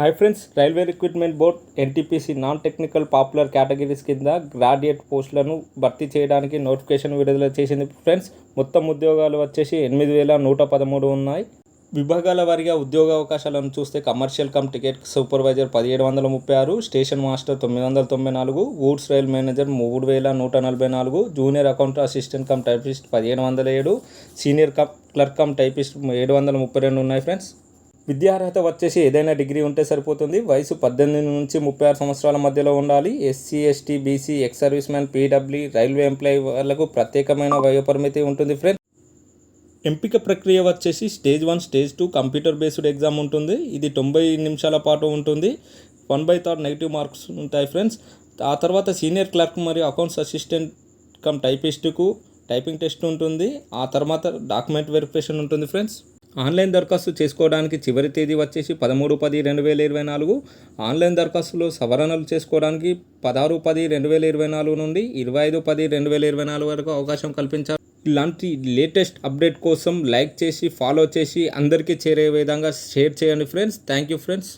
Hi friends, railway recruitment board NTPC non technical popular categories కింద graduate పోస్టులను భర్తీ చేయడానికి నోటిఫికేషన్ విడుదల చేసింది ఫ్రెండ్స్. మొత్తం ఉద్యోగాలు వచ్చేసి 8,113 ఉన్నాయి. విభాగాల వారీగా ఉద్యోగ అవకాశాలను చూస్తే commercial come ticket supervisor 1736, station master 994, goods rail manager 3144, junior account assistant cum typist 1707, senior clerk cum typist 732 ఉన్నాయి ఫ్రెండ్స్. విద్యార్హత వచ్చేసి ఏదైనా డిగ్రీ ఉంటే సరిపోతుంది. వయసు 18 నుంచి 36 సంవత్సరాల మధ్యలో ఉండాలి. SC, ST, BC, ex service man, PW, railway employee వాళ్ళకు ప్రత్యేకమైన వయోపరిమితి ఉంటుంది ఫ్రెండ్స్. ఎంపిక ప్రక్రియ వచ్చేసి stage 1, stage 2 computer based exam ఉంటుంది. ఇది 90 నిమిషాల పాటు ఉంటుంది. 1/3 నెగిటివ్ మార్క్స్ ఉంటాయి ఫ్రెండ్స్. ఆ తర్వాత సీనియర్ క్లర్క్ మరియు అకౌంట్స్ అసిస్టెంట్ కమ్ టైపిస్టుకు టైపింగ్ టెస్ట్ ఉంటుంది. ఆ తర్వాత డాక్యుమెంట్ వెరిఫికేషన్ ఉంటుంది ఫ్రెండ్స్. ఆన్లైన్ దరఖాస్తు చేసుకోవడానికి చివరి తేదీ వచ్చేసి 13/10/2024. ఆన్లైన్ దరఖాస్తులో సవరణలు చేసుకోవడానికి 16/10/2024 నుండి 25/10/2024 వరకు అవకాశం కల్పించారు. ఇలాంటి లేటెస్ట్ అప్డేట్ కోసం లైక్ చేసి, ఫాలో చేసి అందరికీ చేరే విధంగా షేర్ చేయండి ఫ్రెండ్స్. Thank you friends.